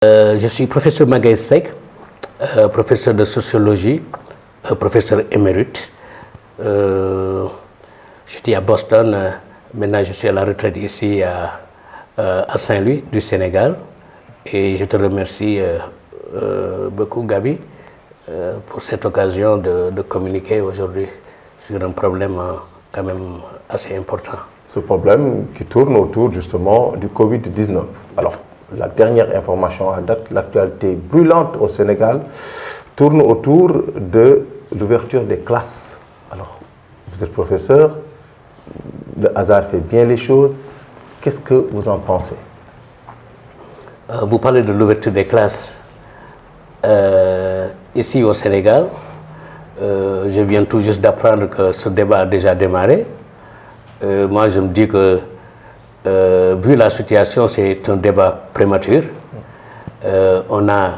Je suis professeur Magaye Seck, professeur de sociologie, professeur émérite. J'étais à Boston, maintenant je suis à la retraite ici à Saint-Louis du Sénégal. Et je te remercie beaucoup Gabi pour cette occasion de communiquer aujourd'hui sur un problème quand même assez important. Ce problème qui tourne autour justement du Covid-19. Alors, la dernière information à date, l'actualité brûlante au Sénégal, tourne autour de l'ouverture des classes. Alors, vous êtes professeur, le hasard fait bien les choses. Qu'est-ce que vous en pensez? Vous parlez de l'ouverture des classes ici au Sénégal. Je viens tout juste d'apprendre que ce débat a déjà démarré. Moi, je me dis que, vu la situation, c'est un débat prématuré. On a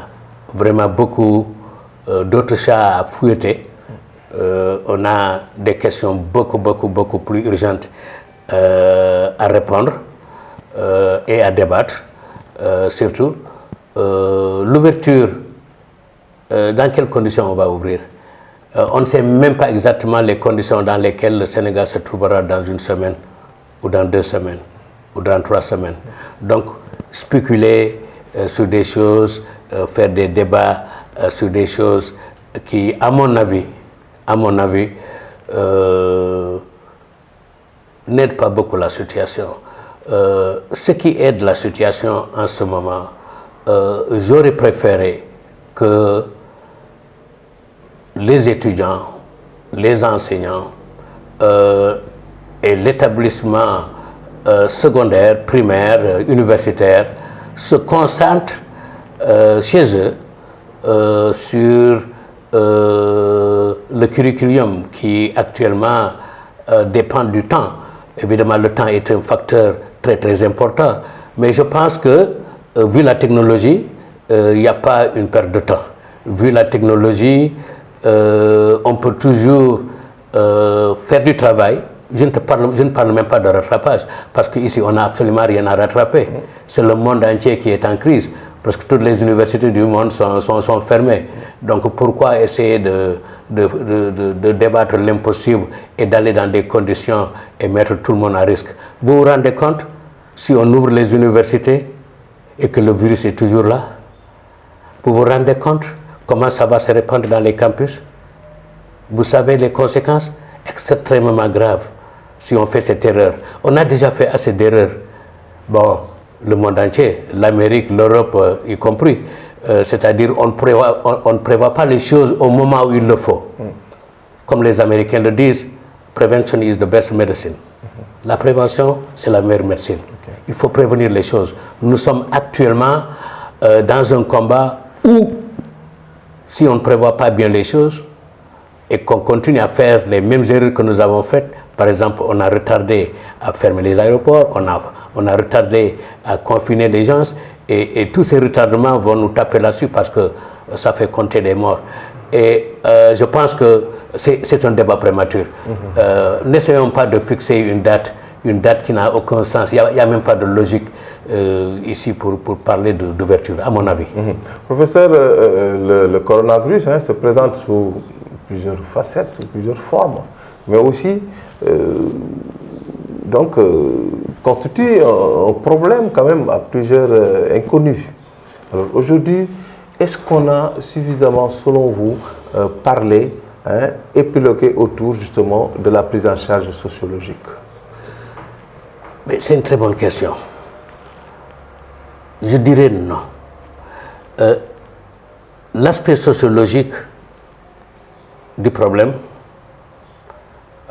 vraiment beaucoup d'autres chats à fouetter. On a des questions beaucoup plus urgentes à répondre et à débattre. Surtout, l'ouverture, dans quelles conditions on va ouvrir? On ne sait même pas exactement les conditions dans lesquelles le Sénégal se trouvera dans une semaine, ou dans 2 semaines, ou dans 3 semaines. Donc, spéculer sur des choses, faire des débats sur des choses qui, à mon avis, n'aident pas beaucoup la situation. Ce qui aide la situation en ce moment, j'aurais préféré que les étudiants, les enseignants et l'établissement secondaire, primaire, universitaire se concentrent chez eux sur le curriculum qui actuellement dépend du temps. Évidemment, le temps est un facteur très important, mais je pense que vu la technologie, il n'y a pas une perte de temps. Vu la technologie, on peut toujours faire du travail. Je ne parle même pas de rattrapage, parce qu'ici, on n'a absolument rien à rattraper. C'est le monde entier qui est en crise, parce que toutes les universités du monde sont fermées. Donc pourquoi essayer de débattre l'impossible et d'aller dans des conditions et mettre tout le monde à risque? Vous vous rendez compte, si on ouvre les universités et que le virus est toujours là, vous vous rendez compte comment ça va se répandre dans les campus? Vous savez les conséquences extrêmement graves si on fait cette erreur. On a déjà fait assez d'erreurs. Bon, le monde entier, l'Amérique, l'Europe y compris. C'est-à-dire on ne prévoit pas les choses au moment où il le faut. Comme les Américains le disent, prevention is the best medicine. La prévention, c'est la meilleure médecine. Il faut prévenir les choses. Nous sommes actuellement dans un combat où, si on ne prévoit pas bien les choses et qu'on continue à faire les mêmes erreurs que nous avons faites, par exemple, on a retardé à fermer les aéroports, on a retardé à confiner les gens, et tous ces retardements vont nous taper là-dessus parce que ça fait compter des morts. Et je pense que c'est un débat prématuré. N'essayons pas de fixer une date qui n'a aucun sens. Il n'y a même pas de logique ici pour parler d'ouverture, à mon avis. Professeur, le coronavirus se présente sous plusieurs facettes, sous plusieurs formes, mais aussi constitue un problème quand même à plusieurs inconnus. Alors aujourd'hui, est-ce qu'on a suffisamment, selon vous, parlé, épilogué autour justement de la prise en charge sociologique? C'est une très bonne question. Je dirais non. L'aspect sociologique du problème,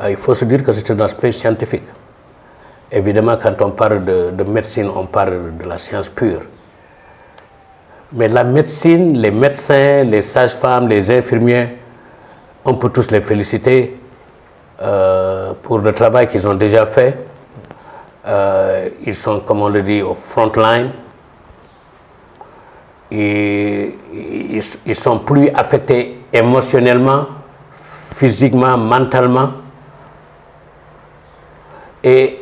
il faut se dire que c'est un aspect scientifique. Évidemment, quand on parle de médecine, on parle de la science pure. Mais la médecine, les médecins, les sages-femmes, les infirmiers, on peut tous les féliciter pour le travail qu'ils ont déjà fait. Ils sont, comme on le dit, au front line. Et ils sont plus affectés émotionnellement, physiquement, mentalement. Et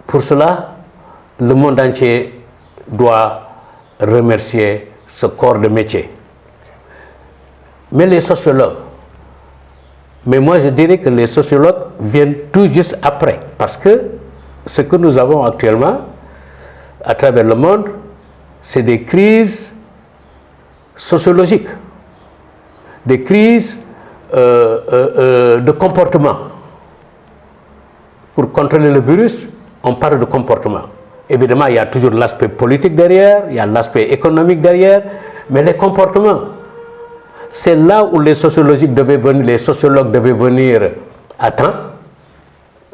pour cela, le monde entier doit remercier ce corps de métier. Mais les sociologues, mais moi je dirais que les sociologues viennent tout juste après, parce que ce que nous avons actuellement à travers le monde, c'est des crises sociologiques, des crises de comportement. Pour contrôler le virus, on parle de comportement. Évidemment, il y a toujours l'aspect politique derrière, il y a l'aspect économique derrière, mais les comportements, c'est là où les sociologues devaient venir à temps.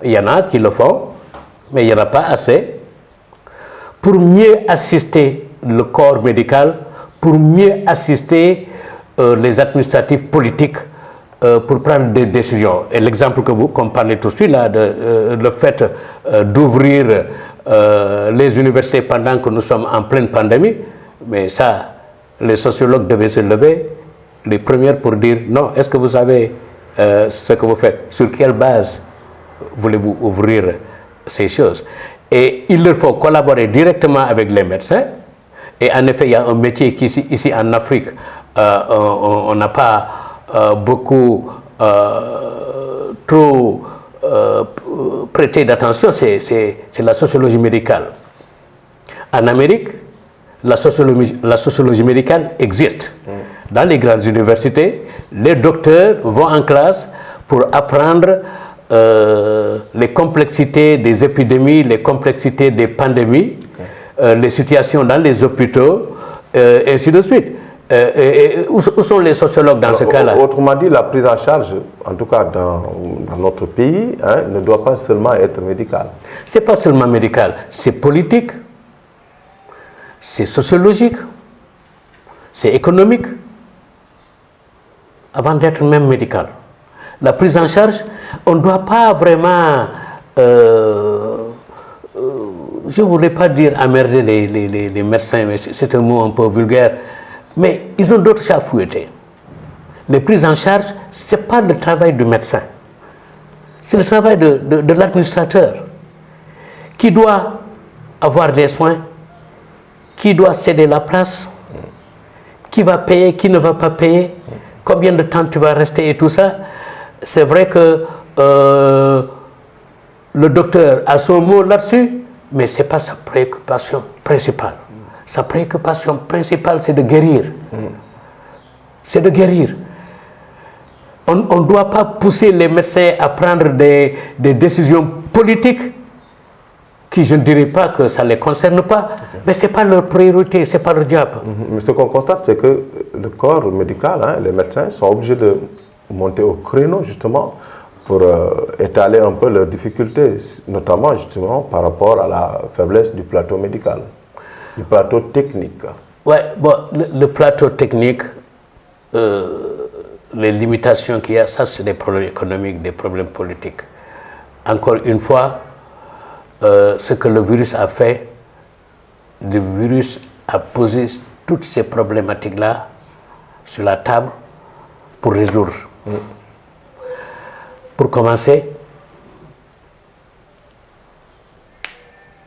Il y en a qui le font, mais il n'y en a pas assez, pour mieux assister le corps médical, pour mieux assister les administratifs politiques pour prendre des décisions. Et l'exemple qu'on parlait tout de suite, là, le fait d'ouvrir les universités pendant que nous sommes en pleine pandémie, mais ça, les sociologues devaient se lever, les premières pour dire non, est-ce que vous savez ce que vous faites? Sur quelle base voulez-vous ouvrir ces choses? Et il leur faut collaborer directement avec les médecins. Et en effet, il y a un métier qui ici en Afrique, on n'a pas beaucoup trop prêté d'attention, c'est la sociologie médicale. En Amérique, la sociologie médicale existe. Dans les grandes universités, les docteurs vont en classe pour apprendre les complexités des épidémies, les complexités des pandémies, les situations dans les hôpitaux, et ainsi de suite. Où sont les sociologues dans ce cas-là? Autrement dit, la prise en charge, en tout cas dans notre pays, ne doit pas seulement être médicale. Ce n'est pas seulement médical, c'est politique, c'est sociologique, c'est économique, avant d'être même médical. La prise en charge, on ne doit pas vraiment, je ne voulais pas dire emmerder les médecins, mais c'est un mot un peu vulgaire, mais ils ont d'autres chats à fouetter. Les prises en charge, ce n'est pas le travail du médecin, c'est le travail de l'administrateur qui doit avoir des soins, qui doit céder la place, qui va payer, qui ne va pas payer, combien de temps tu vas rester et tout ça. C'est vrai que le docteur a son mot là-dessus, mais ce n'est pas sa préoccupation principale. Sa préoccupation principale, c'est de guérir. C'est de guérir. On ne doit pas pousser les médecins à prendre des décisions politiques qui, je ne dirais pas que ça ne les concerne pas, mais ce n'est pas leur priorité, ce n'est pas leur job. Mais ce qu'on constate, c'est que le corps médical, les médecins, sont obligés de monter au créneau, justement, pour étaler un peu leurs difficultés, notamment, justement, par rapport à la faiblesse du plateau médical, du plateau technique. Oui, bon, le plateau technique, les limitations qu'il y a, ça, c'est des problèmes économiques, des problèmes politiques. Encore une fois, ce que le virus a fait, le virus a posé toutes ces problématiques-là sur la table pour résoudre. Pour commencer,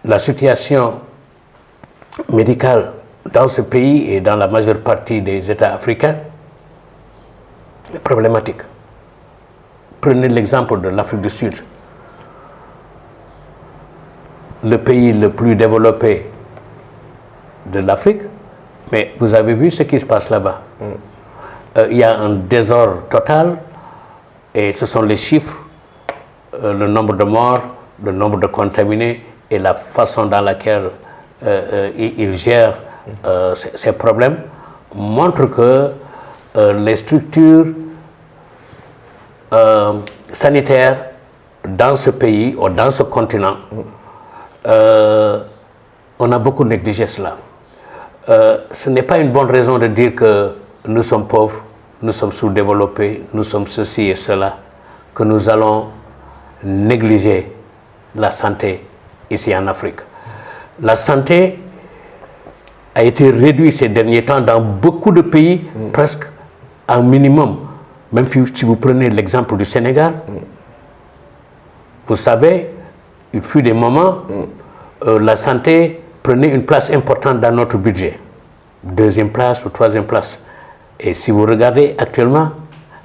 la situation médicale dans ce pays et dans la majeure partie des États africains est problématique. Prenez l'exemple de l'Afrique du Sud. Le pays le plus développé de l'Afrique, mais vous avez vu ce qui se passe là-bas. Il y a un désordre total et ce sont les chiffres, le nombre de morts, le nombre de contaminés et la façon dans laquelle ils gèrent ces problèmes montrent que les structures sanitaires dans ce pays ou dans ce continent, on a beaucoup négligé cela. Ce n'est pas une bonne raison de dire que nous sommes pauvres, nous sommes sous-développés, nous sommes ceci et cela, que nous allons négliger la santé ici en Afrique. La santé a été réduite ces derniers temps dans beaucoup de pays, presque à un minimum. Même si vous prenez l'exemple du Sénégal, vous savez, il fut des moments, la santé prenait une place importante dans notre budget. 2e place ou 3e place. Et si vous regardez actuellement,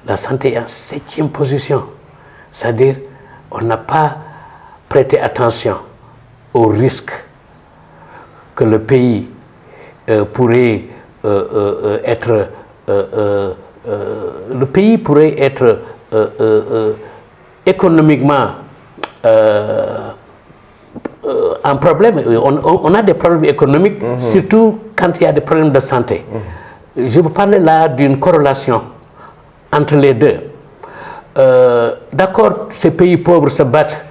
la santé est en 7e position. C'est-à-dire, on n'a pas prêté attention au risque que le pays pourrait être économiquement en problème. On a des problèmes économiques, surtout quand il y a des problèmes de santé. Je vous parlais là d'une corrélation entre les deux. D'accord, ces pays pauvres se battent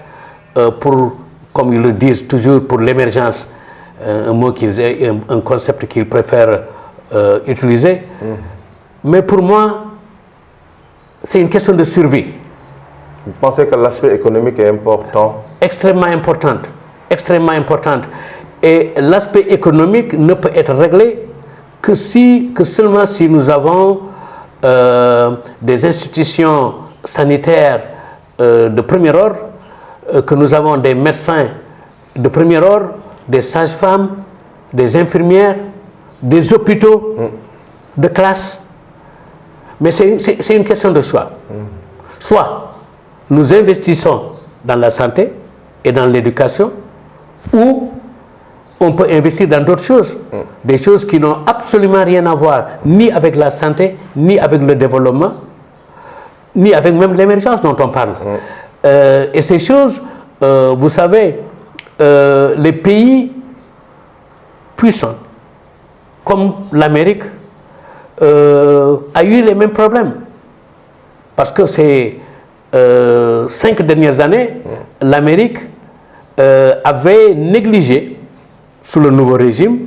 pour, comme ils le disent toujours, pour l'émergence, un concept qu'ils préfèrent utiliser. Mais pour moi, c'est une question de survie. Vous pensez que l'aspect économique est important? Extrêmement importante, extrêmement importante. Et l'aspect économique ne peut être réglé que seulement si nous avons des institutions sanitaires de premier ordre, que nous avons des médecins de premier ordre, des sages-femmes, des infirmières, des hôpitaux de classe. Mais c'est une question de choix. Soit nous investissons dans la santé et dans l'éducation, ou on peut investir dans d'autres choses, des choses qui n'ont absolument rien à voir ni avec la santé, ni avec le développement, ni avec même l'émergence dont on parle. Et ces choses, vous savez, les pays puissants, comme l'Amérique, a eu les mêmes problèmes. Parce que ces 5 dernières années, l'Amérique avait négligé, sous le nouveau régime,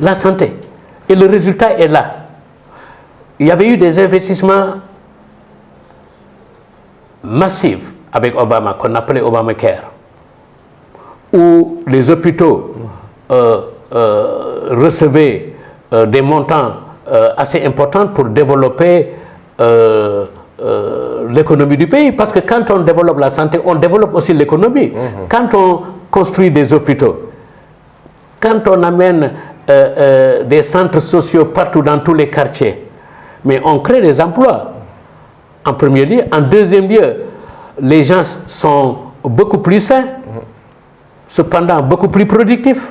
la santé. Et le résultat est là. Il y avait eu des investissements massifs avec Obama, qu'on appelait Obamacare, où les hôpitaux recevaient des montants assez importants pour développer l'économie du pays. Parce que quand on développe la santé, on développe aussi l'économie. Quand on construit des hôpitaux, quand on amène des centres sociaux partout dans tous les quartiers, mais on crée des emplois, en premier lieu. En deuxième lieu, les gens sont beaucoup plus sains, cependant beaucoup plus productifs.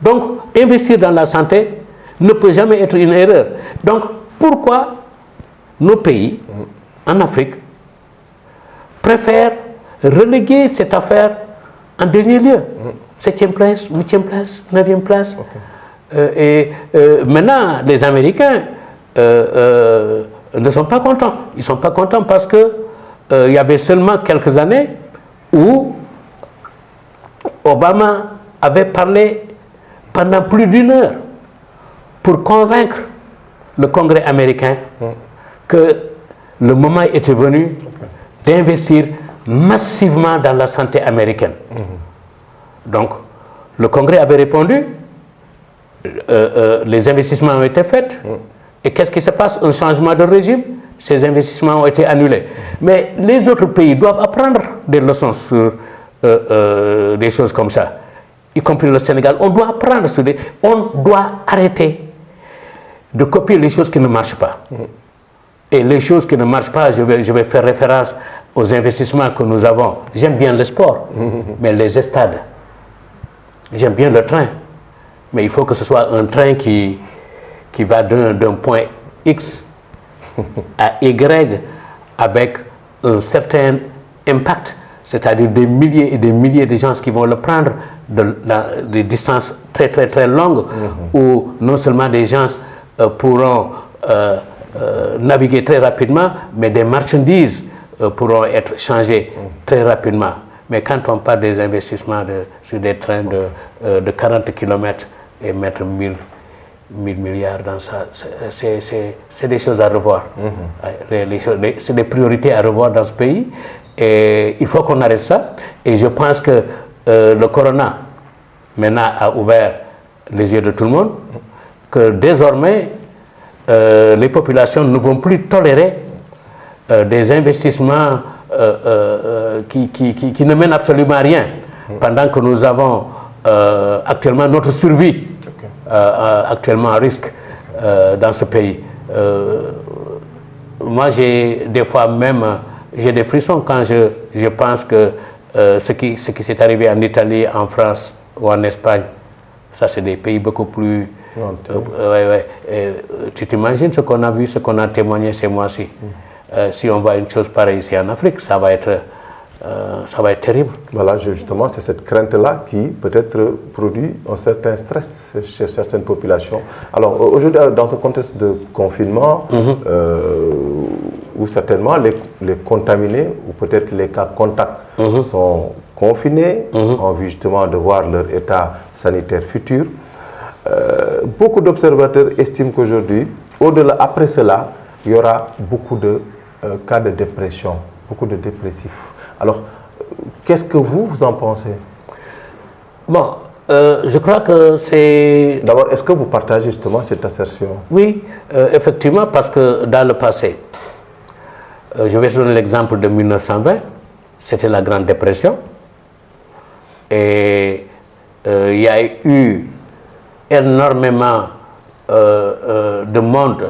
Donc, investir dans la santé ne peut jamais être une erreur. Donc, pourquoi nos pays, en Afrique, préfèrent reléguer cette affaire en dernier lieu? 7e place, 8e place, 9e place. Maintenant, les Américains ne sont pas contents. Ils ne sont pas contents parce que il y avait seulement quelques années où Obama avait parlé pendant plus d'1 heure pour convaincre le Congrès américain que le moment était venu d'investir massivement dans la santé américaine. Donc, le Congrès avait répondu, les investissements ont été faits, et qu'est-ce qui se passe? Un changement de régime, ces investissements ont été annulés. Mais les autres pays doivent apprendre des leçons sur des choses comme ça, y compris le Sénégal. On doit apprendre sur on doit arrêter de copier les choses qui ne marchent pas. Et les choses qui ne marchent pas, je vais faire référence aux investissements que nous avons. J'aime bien le sport, mais les stades. J'aime bien le train, mais il faut que ce soit un train qui va d'un point X à Y avec un certain impact, c'est-à-dire des milliers et des milliers de gens qui vont le prendre des distances très très très longues, où non seulement des gens pourront naviguer très rapidement, mais des marchandises pourront être changées très rapidement. Mais quand on parle des investissements sur des trains de 40 km et mettre 1000 milliards dans ça, c'est des choses à revoir. C'est des priorités à revoir dans ce pays. Et il faut qu'on arrête ça. Et je pense que le corona, maintenant, a ouvert les yeux de tout le monde, que désormais, les populations ne vont plus tolérer des investissements qui ne mènent absolument à rien, pendant que nous avons actuellement notre survie actuellement en risque. dans ce pays. Moi, j'ai des fois même, j'ai des frissons quand je pense que ce qui s'est arrivé en Italie, en France ou en Espagne, ça c'est des pays beaucoup plus... tu t'imagines ce qu'on a vu, ce qu'on a témoigné ces mois-ci. Si on voit une chose pareille ici en Afrique, ça va être terrible. Voilà, justement, c'est cette crainte-là qui peut-être produit un certain stress chez certaines populations. Alors aujourd'hui, dans ce contexte de confinement, où certainement les contaminés ou peut-être les cas contacts sont confinés en vue justement de voir leur état sanitaire futur, beaucoup d'observateurs estiment qu'aujourd'hui, au-delà, après cela, il y aura beaucoup de cas de dépression, beaucoup de dépressifs. Alors, qu'est-ce que vous en pensez? Bon, je crois que c'est... D'abord, est-ce que vous partagez justement cette assertion? Oui, effectivement, parce que dans le passé, je vais donner l'exemple de 1920, c'était la Grande Dépression, et il y a eu énormément de monde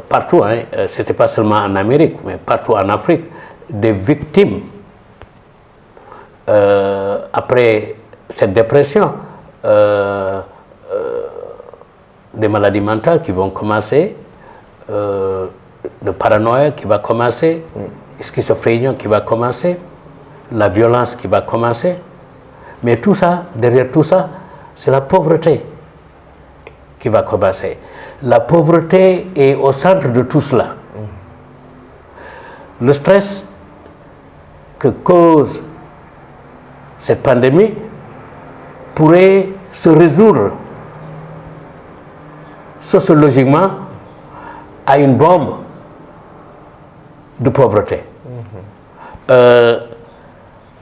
partout, hein, c'était pas seulement en Amérique, mais partout en Afrique, des victimes après cette dépression, des maladies mentales qui vont commencer, de paranoïa qui va commencer, schizophrénie qui va commencer, la violence qui va commencer. Mais tout ça, derrière tout ça, c'est la pauvreté qui va commencer. La pauvreté est au centre de tout cela. Le stress que cause cette pandémie pourrait se résoudre sociologiquement à une bombe de pauvreté.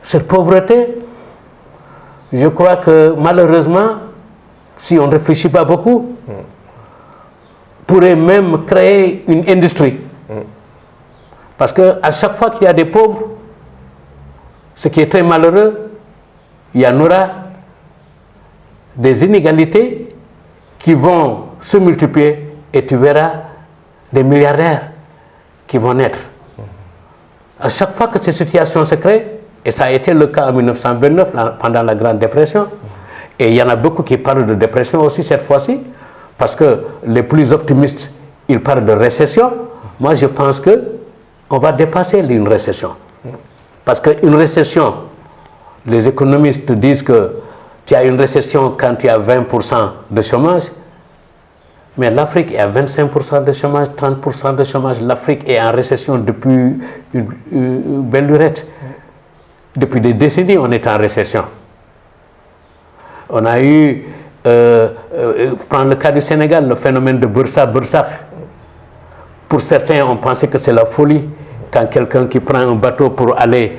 Cette pauvreté, je crois que malheureusement, si on ne réfléchit pas beaucoup, pourrait même créer une industrie. Parce qu'à chaque fois qu'il y a des pauvres, ce qui est très malheureux, il y en aura des inégalités qui vont se multiplier et tu verras des milliardaires qui vont naître. À chaque fois que ces situations se créent, et ça a été le cas en 1929 pendant la Grande Dépression, et il y en a beaucoup qui parlent de dépression aussi cette fois-ci, parce que les plus optimistes, ils parlent de récession. Moi, je pense qu'on va dépasser une récession. Parce qu'une récession, les économistes disent que tu as une récession quand tu as 20% de chômage, mais l'Afrique est à 25% de chômage, 30% de chômage. L'Afrique est en récession depuis une belle lurette. Depuis des décennies, on est en récession. On a eu, prendre le cas du Sénégal, le phénomène de Bursa-Bursa. Pour certains, on pensait que c'est la folie quand quelqu'un qui prend un bateau pour aller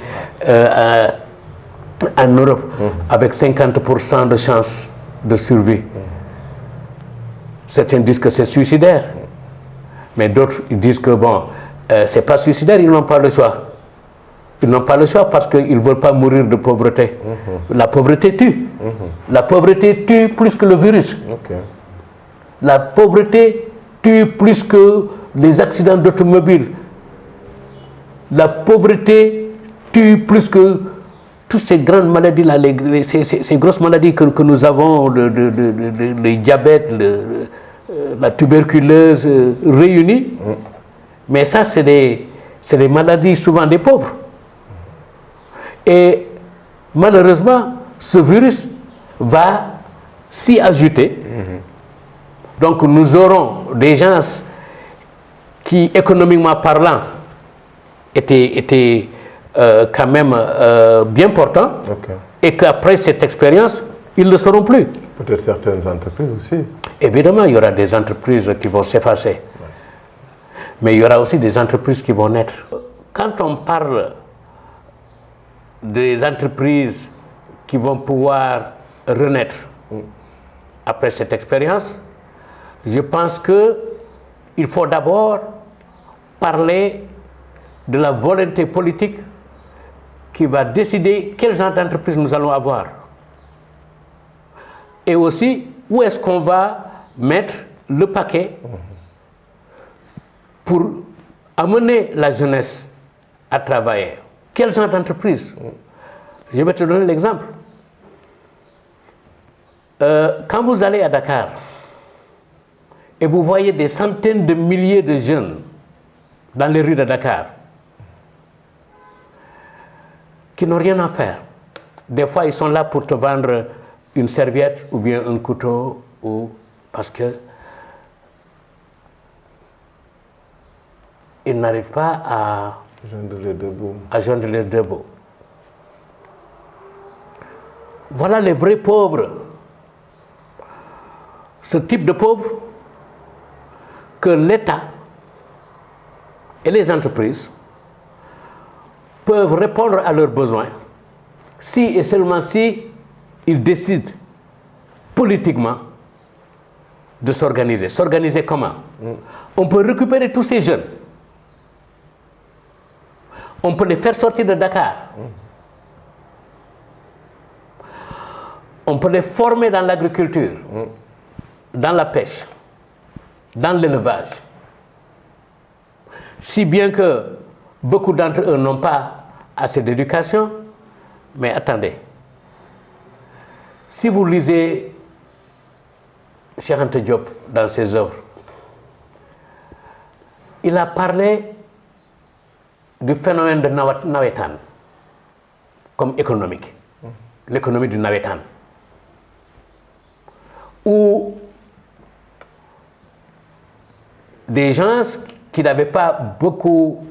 en Europe avec 50% de chances de survie. Certains disent que c'est suicidaire, mais d'autres disent que bon, c'est pas suicidaire, ils n'ont pas le choix. Ils n'ont pas le choix parce qu'ils ne veulent pas mourir de pauvreté. La pauvreté tue. La pauvreté tue plus que le virus. La pauvreté tue plus que les accidents d'automobile. La pauvreté tue plus que toutes ces grandes maladies-là, ces grosses maladies que nous avons, le diabète, la tuberculose réunies. Mais ça, c'est des maladies souvent des pauvres. Et malheureusement, ce virus va s'y ajouter. Donc nous aurons des gens qui, économiquement parlant, étaient quand même bien portants, et qu'après cette expérience, ils ne le seront plus. Peut-être certaines entreprises aussi. Évidemment, il y aura des entreprises qui vont s'effacer. Mais il y aura aussi des entreprises qui vont naître. Quand on parle des entreprises qui vont pouvoir renaître après cette expérience, je pense qu'il faut d'abord parler de la volonté politique qui va décider quel genre d'entreprise nous allons avoir. Et aussi, où est-ce qu'on va mettre le paquet pour amener la jeunesse à travailler. Quel genre d'entreprise? Je vais te donner l'exemple. Quand vous allez à Dakar et vous voyez des centaines de milliers de jeunes dans les rues de Dakar qui n'ont rien à faire. Des fois, ils sont là pour te vendre une serviette ou bien un couteau, ou parce que ils n'arrivent pas à joindre les deux bouts. Voilà les vrais pauvres. Ce type de pauvres que l'État et les entreprises peuvent répondre à leurs besoins si et seulement si ils décident politiquement de s'organiser. S'organiser comment? On peut récupérer tous ces jeunes. On peut les faire sortir de Dakar. On peut les former dans l'agriculture, dans la pêche, dans l'élevage. Si bien que beaucoup d'entre eux n'ont pas assez d'éducation, mais attendez, si vous lisez Cheikh Anta Diop dans ses œuvres, il a parlé du phénomène de nawetan comme économique, l'économie du nawetan, où des gens qui n'avaient pas beaucoup,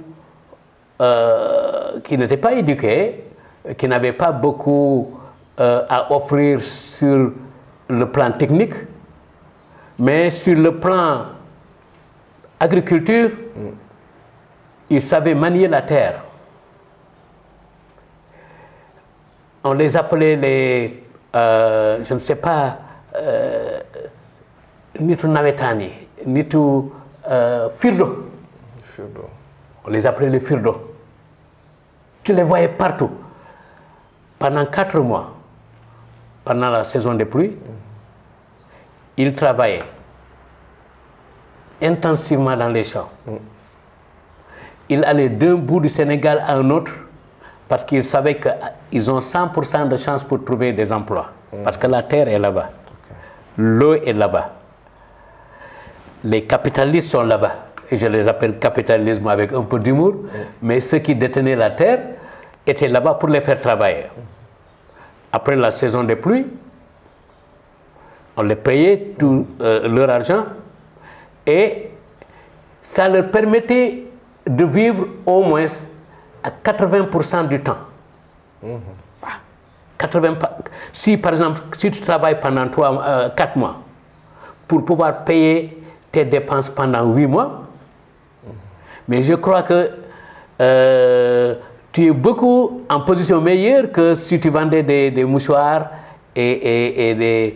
qui n'étaient pas éduqués, qui n'avaient pas beaucoup à offrir sur le plan technique, mais sur le plan agriculture, ils savaient manier la terre. On les appelait les, je ne sais pas, nitu nawetani, nitu firdo. On les appelait les firdo. Tu les voyais partout. Pendant 4 mois, pendant la saison des pluies, ils travaillaient intensivement dans les champs. Ils allaient d'un bout du Sénégal à un autre parce qu'ils savaient qu'ils ont 100% de chance pour trouver des emplois. Parce que la terre est là-bas. L'eau est là-bas. Les capitalistes sont là-bas. Et je les appelle capitalisme avec un peu d'humour. Mais ceux qui détenaient la terre étaient là-bas pour les faire travailler. Après la saison des pluies, on les payait tout leur argent et ça leur permettait de vivre au moins à 80% du temps. 80, si par exemple, si tu travailles pendant 4 mois pour pouvoir payer tes dépenses pendant 8 mois, mais je crois que tu es beaucoup en position meilleure que si tu vendais des mouchoirs et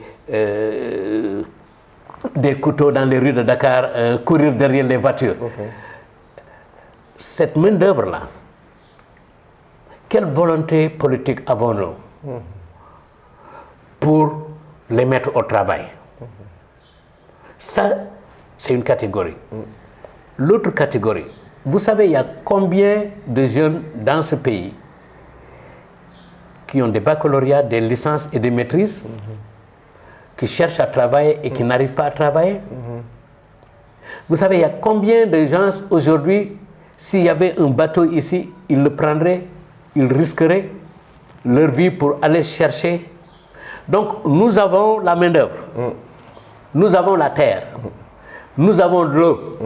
des couteaux dans les rues de Dakar, courir derrière les voitures. Cette main-d'œuvre-là, quelle volonté politique avons-nous pour les mettre au travail? Ça, c'est une catégorie. L'autre catégorie, vous savez, il y a combien de jeunes dans ce pays qui ont des baccalauréats, des licences et des maîtrises, qui cherchent à travailler et qui n'arrivent pas à travailler? Vous savez, il y a combien de gens aujourd'hui, s'il y avait un bateau ici, ils le prendraient, ils risqueraient leur vie pour aller chercher. Donc, nous avons la main-d'œuvre, nous avons la terre, nous avons de l'eau,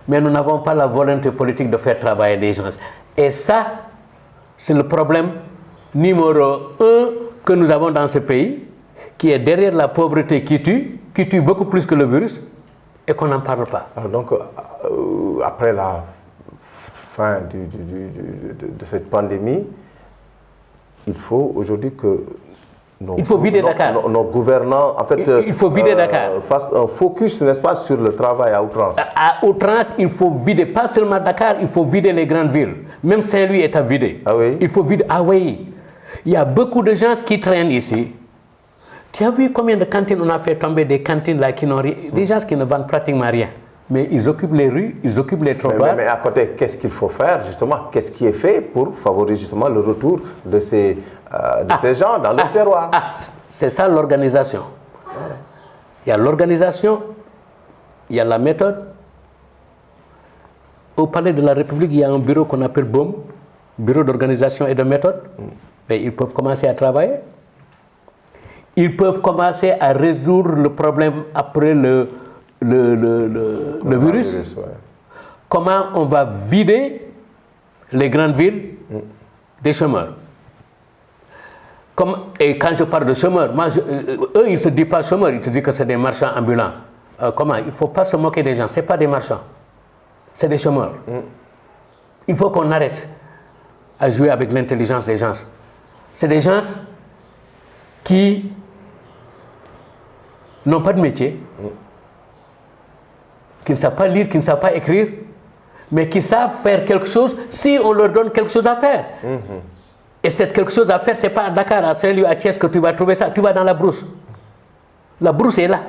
mais nous n'avons pas la volonté politique de faire travailler les gens. Et ça, c'est le problème numéro 1 que nous avons dans ce pays, qui est derrière la pauvreté qui tue beaucoup plus que le virus, et qu'on n'en parle pas. Alors donc, après la fin de cette pandémie, il faut aujourd'hui que nos gouvernants, en fait, il faut vider Dakar. Fassent un focus, n'est-ce pas, sur le travail à outrance. À outrance, il faut vider, pas seulement Dakar, il faut vider les grandes villes. Même Saint-Louis est à vider. Ah oui? Il faut vider. Ah oui. Il y a beaucoup de gens qui traînent ici. Tu as vu combien de cantines on a fait tomber, des cantines là qui n'ont rien, des gens qui ne vendent pratiquement rien. mais ils occupent les rues, ils occupent les trottoirs. Mais à côté, qu'est-ce qu'il faut faire justement? Qu'est-ce qui est fait pour favoriser justement le retour de ces gens dans leur terroir? C'est ça l'organisation. Il y a l'organisation, il y a la méthode. Au Palais de la République, il y a un bureau qu'on appelle BOM, Bureau d'organisation et de méthode. Mais ils peuvent commencer à travailler. Ils peuvent commencer à résoudre le problème après le virus. Ouais. Comment on va vider les grandes villes des chômeurs. Et quand je parle de chômeurs, eux, ils ne se disent pas chômeurs, ils se disent que c'est des marchands ambulants. Comment? Il ne faut pas se moquer des gens, ce n'est pas des marchands, c'est des chômeurs. Il faut qu'on arrête à jouer avec l'intelligence des gens. C'est des gens qui n'ont pas de métier, qui ne savent pas lire, qui ne savent pas écrire, mais qui savent faire quelque chose si on leur donne quelque chose à faire. Et cette quelque chose à faire, ce n'est pas à Dakar, à Saint-Louis, à Thiès que tu vas trouver ça. Tu vas dans la brousse. La brousse est là,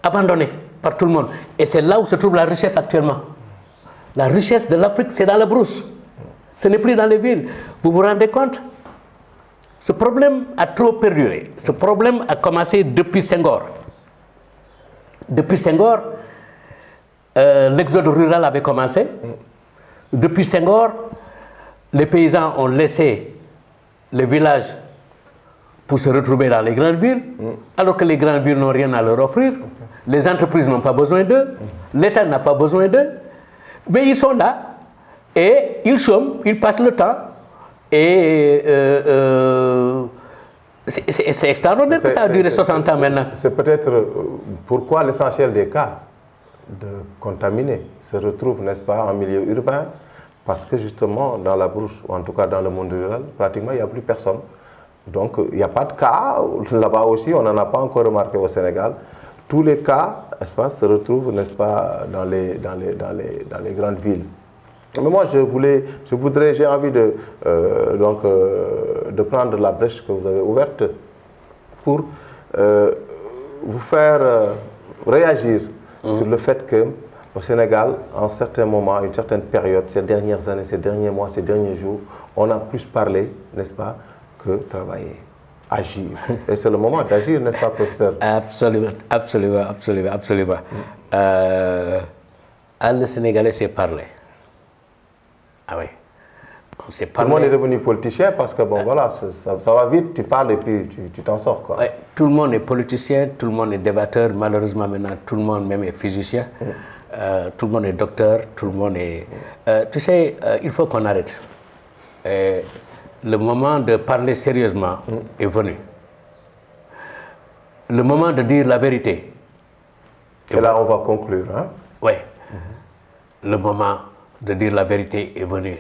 abandonnée par tout le monde. Et c'est là où se trouve la richesse actuellement. La richesse de l'Afrique, c'est dans la brousse. Ce n'est plus dans les villes. Vous vous rendez compte? Ce problème a trop perduré. Ce problème a commencé depuis Senghor. Depuis Senghor, l'exode rural avait commencé. Depuis Senghor, les paysans ont laissé les villages pour se retrouver dans les grandes villes, alors que les grandes villes n'ont rien à leur offrir. Les entreprises n'ont pas besoin d'eux, l'État n'a pas besoin d'eux, mais ils sont là et ils chôment, ils passent le temps. Et c'est extraordinaire que ça a duré 60 ans maintenant. C'est peut-être pourquoi l'essentiel des cas de contaminés se retrouvent, n'est-ce pas, en milieu urbain, parce que justement, dans la brousse, ou en tout cas dans le monde rural, pratiquement, il n'y a plus personne. Donc, il n'y a pas de cas. Là-bas aussi, on n'en a pas encore remarqué au Sénégal. Tous les cas, n'est-ce pas, se retrouvent, n'est-ce pas, dans les grandes villes. Mais moi, j'ai envie de prendre la brèche que vous avez ouverte pour vous faire réagir sur le fait que au Sénégal, à un certain moment, à une certaine période, ces dernières années, ces derniers mois, ces derniers jours, on a plus parlé, n'est-ce pas, que travailler, agir. Et c'est le moment d'agir, n'est-ce pas, professeur? Absolument, absolument, absolument, absolument. Le Sénégalais sait parler. Ah oui. On sait parler. Tout le monde est devenu politicien parce que, bon, voilà, ça va vite, tu parles et puis tu t'en sors, quoi. Ouais, tout le monde est politicien, tout le monde est débatteur. Malheureusement, maintenant, tout le monde même est physicien. Tout le monde est docteur, tout le monde est... tu sais, il faut qu'on arrête. Le moment de parler sérieusement est venu. Le moment de dire la vérité. Et là, on va conclure, hein? Oui. Le moment de dire la vérité est venu.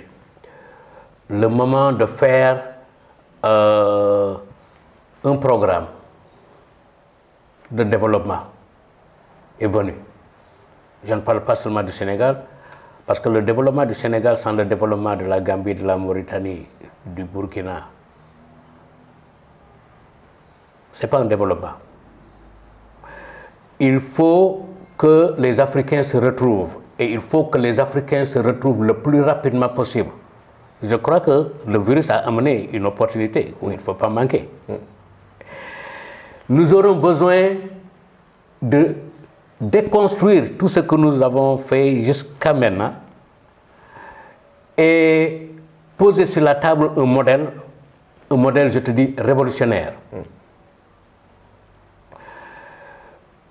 Le moment de faire un programme de développement est venu. Je ne parle pas seulement du Sénégal, parce que le développement du Sénégal sans le développement de la Gambie, de la Mauritanie, du Burkina, ce n'est pas un développement. Il faut que les Africains se retrouvent, et il faut que les Africains se retrouvent le plus rapidement possible. Je crois que le virus a amené une opportunité où il ne faut pas manquer. Nous aurons besoin de déconstruire tout ce que nous avons fait jusqu'à maintenant et poser sur la table un modèle, je te dis, révolutionnaire.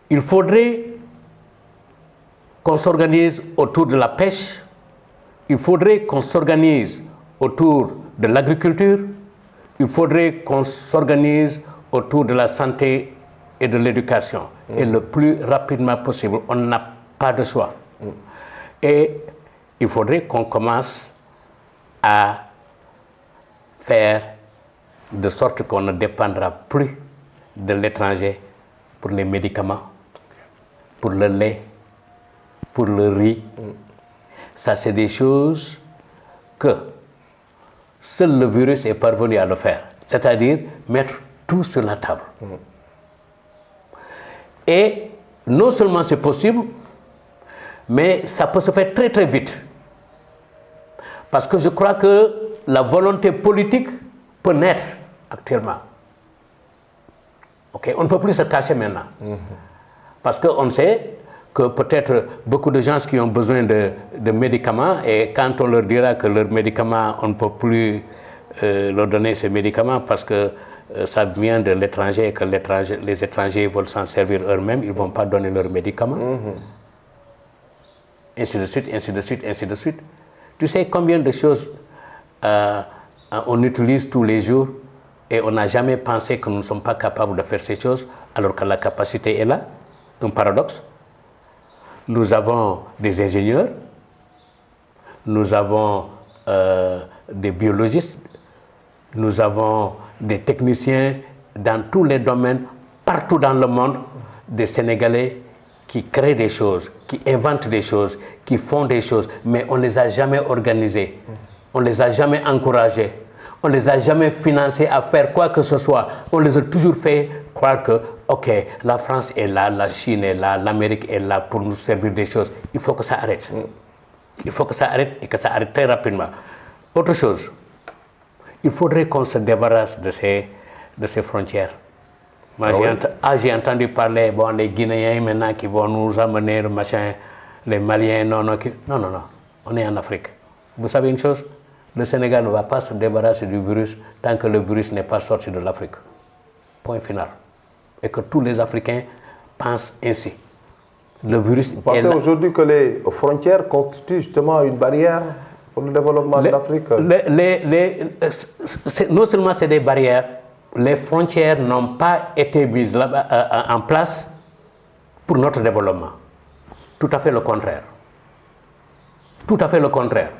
Il faudrait qu'on s'organise autour de la pêche, il faudrait qu'on s'organise autour de l'agriculture, il faudrait qu'on s'organise autour de la santé et de l'éducation, et le plus rapidement possible. On n'a pas de choix. Et il faudrait qu'on commence à faire de sorte qu'on ne dépendra plus de l'étranger pour les médicaments, pour le lait, pour le riz. Ça, c'est des choses que seul le virus est parvenu à le faire, c'est-à-dire mettre tout sur la table. Et non seulement c'est possible, Mais ça peut se faire très très vite. Parce que je crois que la volonté politique peut naître actuellement. Okay? On ne peut plus se cacher maintenant. Parce qu'on sait que peut-être beaucoup de gens qui ont besoin de médicaments, et quand on leur dira que leurs médicaments, on ne peut plus leur donner ces médicaments parce que ça vient de l'étranger et que les étrangers veulent s'en servir eux-mêmes, ils ne vont pas donner leurs médicaments. Ainsi de suite, ainsi de suite, ainsi de suite. Tu sais combien de choses on utilise tous les jours et on n'a jamais pensé que nous ne sommes pas capables de faire ces choses alors que la capacité est là? Un paradoxe. Nous avons des ingénieurs, nous avons des biologistes, nous avons des techniciens dans tous les domaines, partout dans le monde, des Sénégalais qui créent des choses, qui inventent des choses, qui font des choses, mais on ne les a jamais organisés, on ne les a jamais encouragés, on ne les a jamais financés à faire quoi que ce soit. On les a toujours fait croire que, ok, la France est là, la Chine est là, l'Amérique est là pour nous servir des choses. Il faut que ça arrête. Il faut que ça arrête et que ça arrête très rapidement. Autre chose, il faudrait qu'on se débarrasse de ces frontières. Moi, j'ai entendu parler, bon, les Guinéens maintenant qui vont nous amener le machin, les Maliens, non, on est en Afrique. Vous savez une chose, le Sénégal ne va pas se débarrasser du virus tant que le virus n'est pas sorti de l'Afrique. Point final. Et que tous les Africains pensent ainsi. Le virus Vous pensez aujourd'hui que les frontières constituent justement une barrière pour le développement de l'Afrique? Non seulement c'est des barrières, les frontières n'ont pas été mises en place pour notre développement. Tout à fait le contraire. Tout à fait le contraire.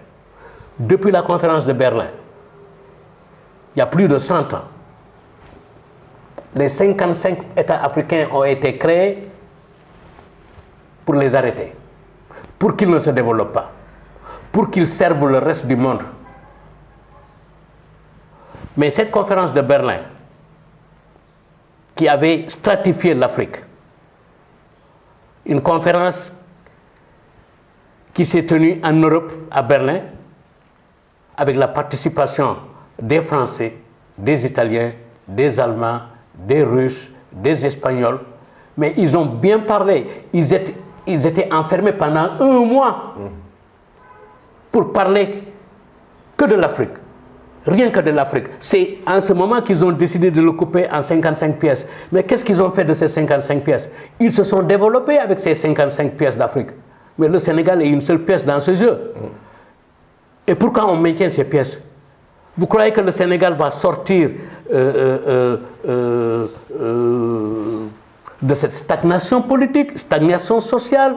Depuis la conférence de Berlin, il y a plus de 100 ans, les 55 États africains ont été créés pour les arrêter, pour qu'ils ne se développent pas, pour qu'ils servent le reste du monde. Mais cette conférence de Berlin, qui avait stratifié l'Afrique, une conférence qui s'est tenue en Europe, à Berlin, avec la participation des Français, des Italiens, des Allemands, des Russes, des Espagnols, mais ils ont bien parlé. Ils étaient enfermés pendant 1 mois pour parler que de l'Afrique. Rien que de l'Afrique. C'est en ce moment qu'ils ont décidé de le couper en 55 pièces. Mais qu'est-ce qu'ils ont fait de ces 55 pièces? Ils se sont développés avec ces 55 pièces d'Afrique. Mais le Sénégal est une seule pièce dans ce jeu. Et pourquoi on maintient ces pièces? Vous croyez que le Sénégal va sortir de cette stagnation politique, stagnation sociale,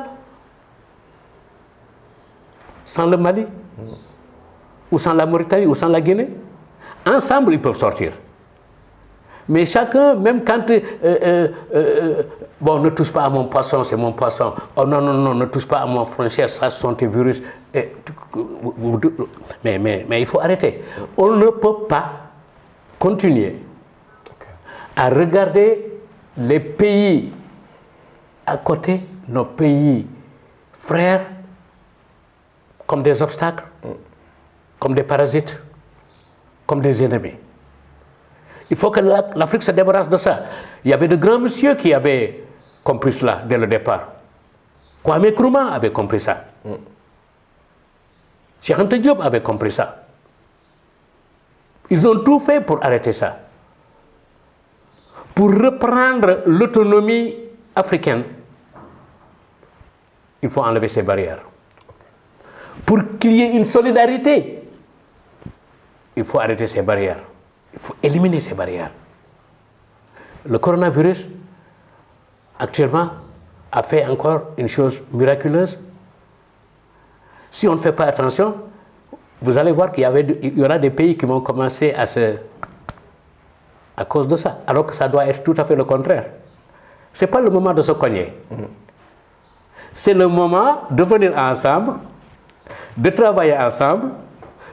sans le Mali, ou sans la Mauritanie, ou sans la Guinée? Ensemble, ils peuvent sortir. Mais chacun, même quand... bon, ne touche pas à mon poisson, c'est mon poisson. Oh non, ne touche pas à mon frontière, ça, ce sont tes virus. Mais il faut arrêter. On ne peut pas continuer à regarder les pays à côté, nos pays frères, comme des obstacles, comme des parasites, comme des ennemis. Il faut que l'Afrique se débarrasse de ça. Il y avait de grands messieurs qui avaient compris cela dès le départ. Kwame Nkrumah avait compris ça. Cheikh Anta Diop avait compris ça. Ils ont tout fait pour arrêter ça. Pour reprendre l'autonomie africaine, il faut enlever ces barrières. Pour qu'il y ait une solidarité, il faut arrêter ces barrières. Il faut éliminer ces barrières. Le coronavirus, actuellement, a fait encore une chose miraculeuse. Si on ne fait pas attention, vous allez voir qu'il y aura des pays qui vont commencer à cause de ça, alors que ça doit être tout à fait le contraire. Ce n'est pas le moment de se cogner. C'est le moment de venir ensemble, de travailler ensemble,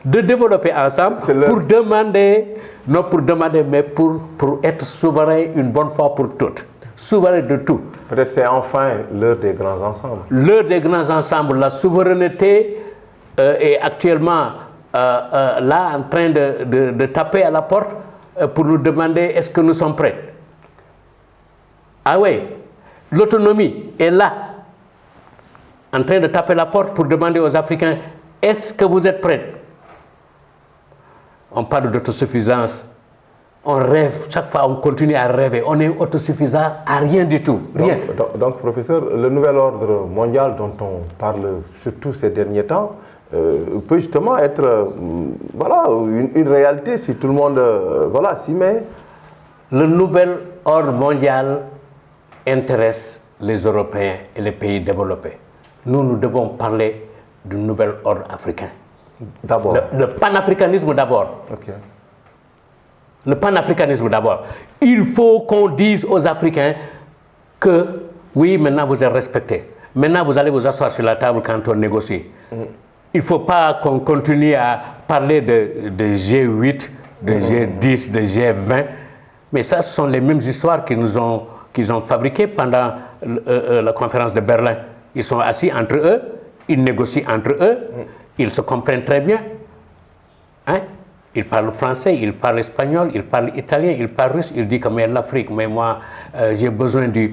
de développer ensemble pour demander, non pour demander, mais pour être souverain une bonne fois pour toutes. souverain de tout. Peut-être c'est enfin l'heure des grands ensembles. L'heure des grands ensembles, la souveraineté est actuellement là en train de taper à la porte pour nous demander est-ce que nous sommes prêts. Ah oui, l'autonomie est là, en train de taper la porte pour demander aux Africains est-ce que vous êtes prêts. On parle d'autosuffisance, on rêve, chaque fois on continue à rêver, on est autosuffisant à rien du tout, rien. Donc, professeur, le nouvel ordre mondial dont on parle surtout ces derniers temps peut justement être voilà, une réalité si tout le monde voilà, s'y met. Le nouvel ordre mondial intéresse les Européens et les pays développés. Nous devons parler du nouvel ordre africain. D'abord. Le panafricanisme d'abord. Okay. Le panafricanisme d'abord. Il faut qu'on dise aux Africains que oui, maintenant vous êtes respectés. Maintenant vous allez vous asseoir sur la table quand on négocie. Il ne faut pas qu'on continue à parler de G8, de G10, de G20. Mais ça, ce sont les mêmes histoires qu'ils ont fabriquées pendant la conférence de Berlin. Ils sont assis entre eux, ils négocient entre eux, ils se comprennent très bien. Hein? Ils parlent français, ils parlent espagnol, ils parlent italien, ils parlent russe. Ils disent que mais l'Afrique, mais moi j'ai besoin du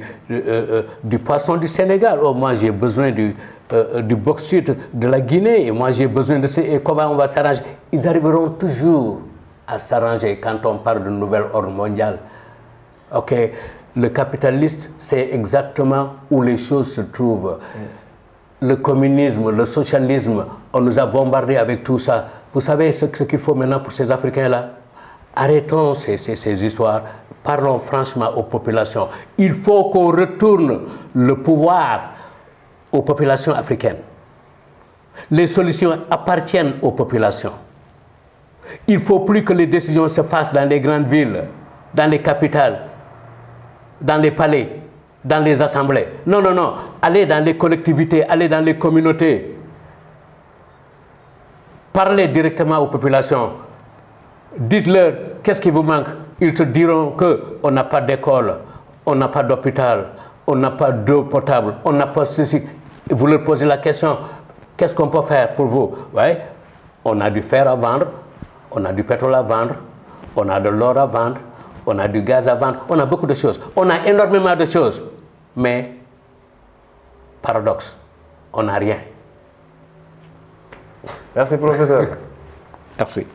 poisson du Sénégal, oh, moi j'ai besoin du bauxite de la Guinée, et moi j'ai besoin de et comment on va s'arranger. Ils arriveront toujours à s'arranger quand on parle de nouvel ordre mondial. Ok, le capitaliste, c'est exactement où les choses se trouvent. Le communisme, le socialisme, on nous a bombardés avec tout ça. Vous savez ce qu'il faut maintenant pour ces Africains-là? Arrêtons ces histoires, parlons franchement aux populations. Il faut qu'on retourne le pouvoir aux populations africaines. Les solutions appartiennent aux populations. Il ne faut plus que les décisions se fassent dans les grandes villes, dans les capitales, dans les palais, dans les assemblées. Non, non, non. Allez dans les collectivités, allez dans les communautés. Parlez directement aux populations. Dites-leur qu'est-ce qui vous manque. Ils te diront qu'on n'a pas d'école, on n'a pas d'hôpital, on n'a pas d'eau potable, on n'a pas ceci. Vous leur posez la question, qu'est-ce qu'on peut faire pour vous? Ouais, on a du fer à vendre, on a du pétrole à vendre, on a de l'or à vendre, on a du gaz à vendre, on a beaucoup de choses. On a énormément de choses. Mais, paradoxe, on n'a rien. Merci, professeur. Merci.